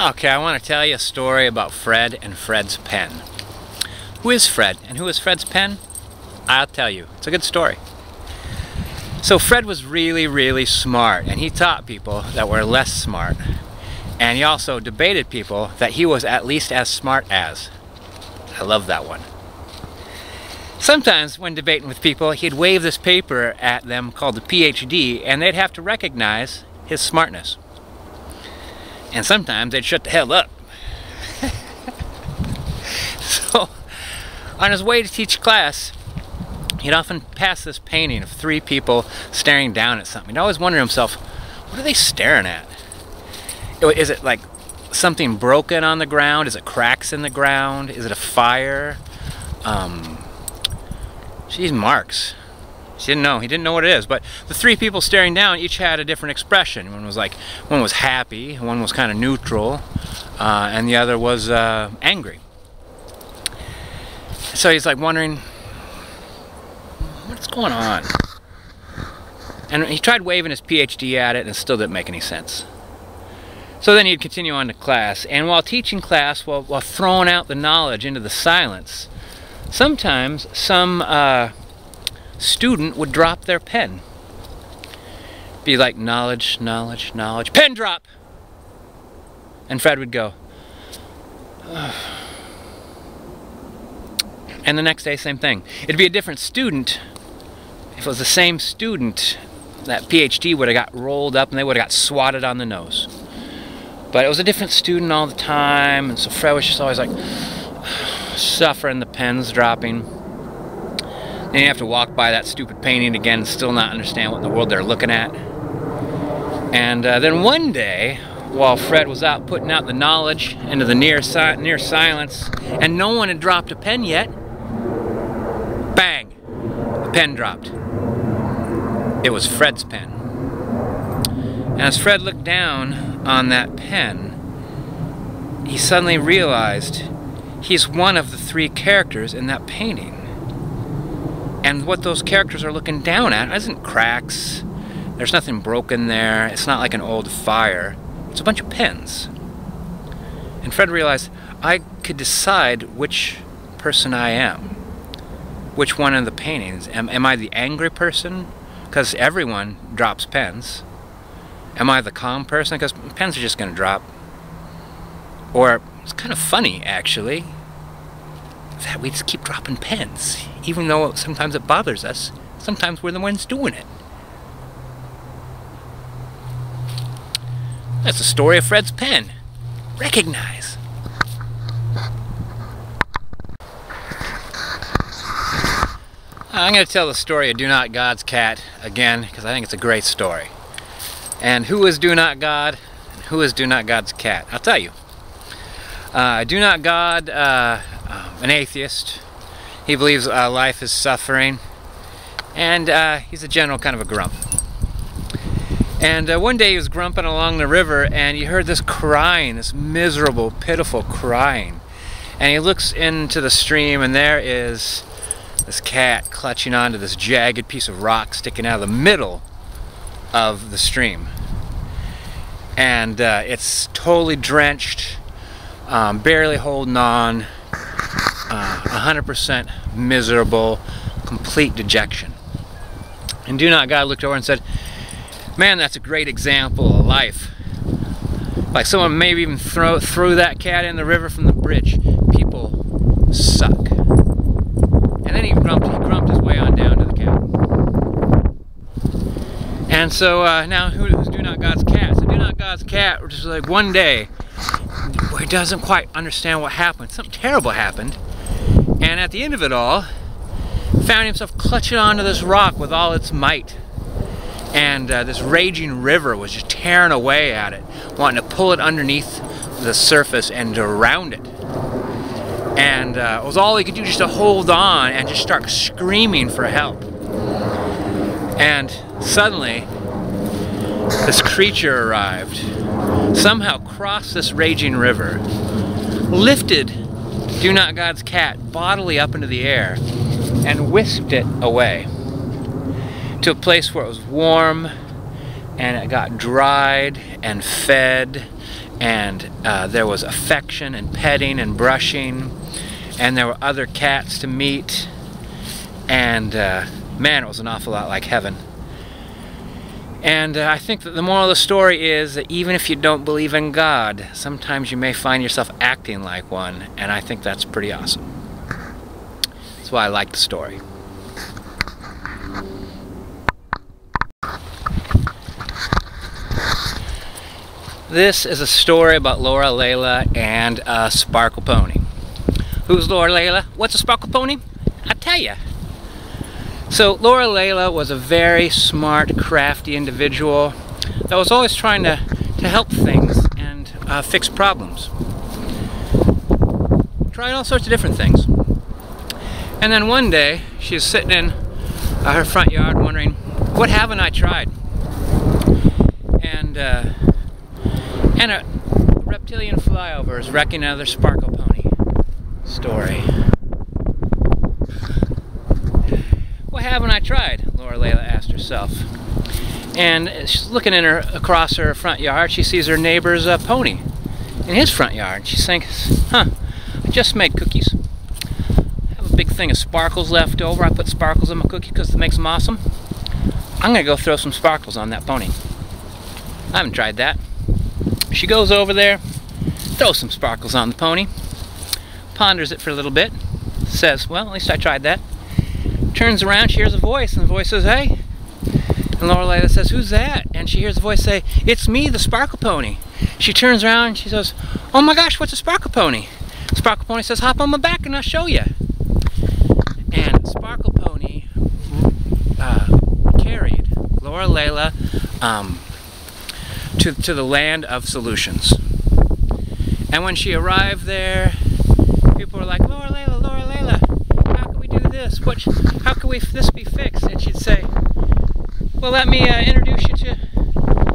Okay, I want to tell you a story about Fred and Fred's pen. Who is Fred and who is Fred's pen? I'll tell you. It's a good story. So Fred was really, really smart, and he taught people that were less smart. And he also debated people that he was at least as smart as. I love that one. Sometimes when debating with people, he'd wave this paper at them called the PhD, and they'd have to recognize his smartness. And sometimes they'd shut the hell up. So, on his way to teach class, he'd often pass this painting of three people staring down at something. He'd always wonder to himself, what are they staring at? Is it like something broken on the ground? Is it cracks in the ground? Is it a fire? Geez, marks. He didn't know what it is, but the three people staring down each had a different expression. One was happy, one was kind of neutral, and the other was angry. So he's like wondering, what's going on? And he tried waving his PhD at it and it still didn't make any sense. So then he'd continue on to class, and while teaching class, while throwing out the knowledge into the silence, sometimes some student would drop their pen. Be like, knowledge, knowledge, knowledge, pen drop! And Fred would go, ugh. And the next day, same thing. It'd be a different student. If it was the same student, that PhD would have got rolled up and they would have got swatted on the nose. But it was a different student all the time, and so Fred was just always like suffering the pens dropping. Then you have to walk by that stupid painting again and still not understand what in the world they're looking at. And then one day, while Fred was out putting out the knowledge into the near silence, and no one had dropped a pen yet, bang! The pen dropped. It was Fred's pen. And as Fred looked down on that pen, he suddenly realized he's one of the three characters in that painting. And what those characters are looking down at isn't cracks. There's nothing broken there. It's not like an old fire. It's a bunch of pens. And Fred realized, I could decide which person I am. Which one of the paintings. Am I the angry person? Because everyone drops pens. Am I the calm person? Because pens are just going to drop. Or, it's kind of funny, actually, that we just keep dropping pens. Even though sometimes it bothers us, sometimes we're the ones doing it. That's the story of Fred's pen. Recognize. I'm going to tell the story of Do Not God's cat again, because I think it's a great story. And who is Do Not God, and who is Do Not God's cat? I'll tell you. Do Not God, an atheist. He believes life is suffering, and he's a general kind of a grump. And one day he was grumping along the river, and he heard this crying, this miserable, pitiful crying. And he looks into the stream, and there is this cat clutching onto this jagged piece of rock sticking out of the middle of the stream. And it's totally drenched, barely holding on, 100% miserable, complete dejection. And Do Not God looked over and said, man, that's a great example of life. Like someone maybe even threw that cat in the river from the bridge. People suck. And then he grumped his way on down to the cat. And so now who's Do Not God's cat? So Do Not God's cat, just like one day, where he doesn't quite understand what happened. Something terrible happened. And at the end of it all, found himself clutching onto this rock with all its might. And this raging river was just tearing away at it, wanting to pull it underneath the surface and around it. And it was all he could do just to hold on and just start screaming for help. And suddenly, this creature arrived, somehow crossed this raging river, lifted Do Not God's cat bodily up into the air, and whisked it away to a place where it was warm, and it got dried and fed and there was affection and petting and brushing, and there were other cats to meet, and man, it was an awful lot like heaven. And I think that the moral of the story is that even if you don't believe in God, sometimes you may find yourself acting like one, and I think that's pretty awesome. That's why I like the story. This is a story about Laura Layla and a sparkle pony. Who's Laura Layla? What's a sparkle pony? I'll tell you. So Laura Layla was a very smart, crafty individual that was always trying to help things and fix problems. Trying all sorts of different things. And then one day, she was sitting in her front yard wondering, what haven't I tried? And a reptilian flyover is wrecking another sparkle pony story. What haven't I tried? Laura Layla asked herself. And she's looking across her front yard. She sees her neighbor's pony in his front yard. She thinks, huh, I just made cookies. I have a big thing of sparkles left over. I put sparkles in my cookie because it makes them awesome. I'm going to go throw some sparkles on that pony. I haven't tried that. She goes over there, throws some sparkles on the pony, ponders it for a little bit, says, well, at least I tried that. Turns around, she hears a voice, and the voice says, hey. And Laura Layla says, who's that? And she hears the voice say, it's me, the sparkle pony. She turns around and she says, oh my gosh, what's a sparkle pony? Sparkle pony says, hop on my back and I'll show you. And sparkle pony carried Laura Layla to the land of solutions. And when she arrived there, people were like, Laura Layla, how can we do this? How can this be fixed? And she'd say, well, let me introduce you to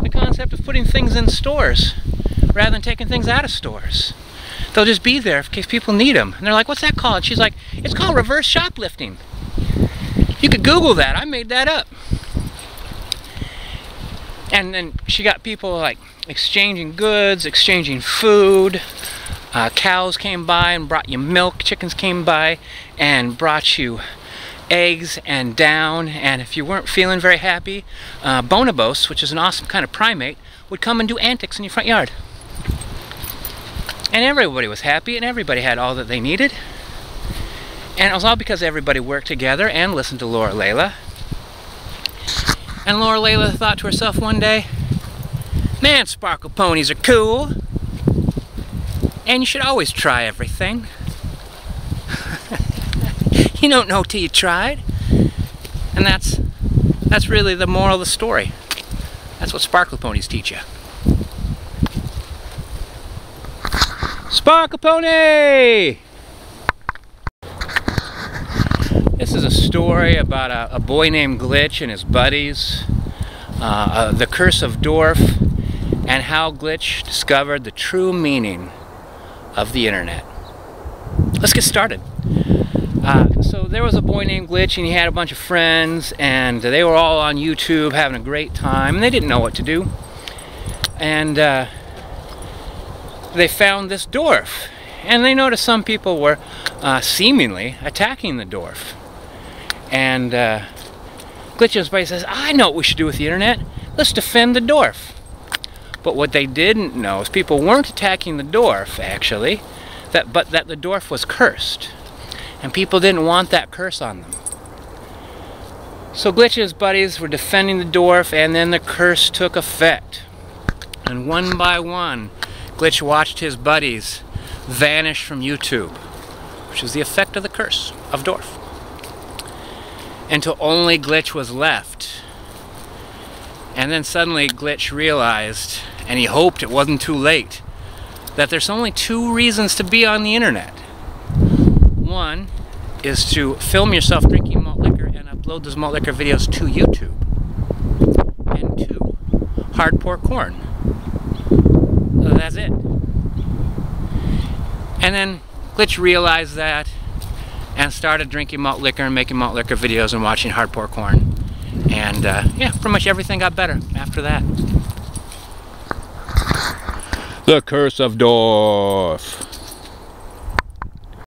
the concept of putting things in stores rather than taking things out of stores. They'll just be there in case people need them. And they're like, what's that called? And she's like, it's called reverse shoplifting. You could Google that. I made that up. And then she got people like exchanging goods, exchanging food. Cows came by and brought you milk. Chickens came by and brought you eggs and down. And if you weren't feeling very happy, bonobos, which is an awesome kind of primate, would come and do antics in your front yard. And everybody was happy and everybody had all that they needed. And it was all because everybody worked together and listened to Laura Layla. And Laura Layla thought to herself one day, man, sparkle ponies are cool. And you should always try everything. You don't know till you tried. And that's really the moral of the story. That's what sparkle ponies teach you. Sparkle pony! This is a story about a boy named Glitch and his buddies, the curse of Dorf, and how Glitch discovered the true meaning of the internet. Let's get started. So there was a boy named Glitch and he had a bunch of friends and they were all on YouTube having a great time and they didn't know what to do. And they found this Dorf and they noticed some people were seemingly attacking the Dorf. And Glitch and his buddy says, I know what we should do with the internet. Let's defend the Dorf. But what they didn't know is people weren't attacking the Dorf, actually, but that the Dorf was cursed. And people didn't want that curse on them. So Glitch and his buddies were defending the Dorf, and then the curse took effect. And one by one, Glitch watched his buddies vanish from YouTube, which is the effect of the curse of Dorf. Until only Glitch was left. And then suddenly Glitch realized, and he hoped it wasn't too late, that there's only two reasons to be on the internet. One is to film yourself drinking malt liquor and upload those malt liquor videos to YouTube. And two, hard pork corn. So that's it. And then Glitch realized that and started drinking malt liquor and making malt liquor videos and watching hard pork corn. And yeah, pretty much everything got better after that. The Curse of Dorf.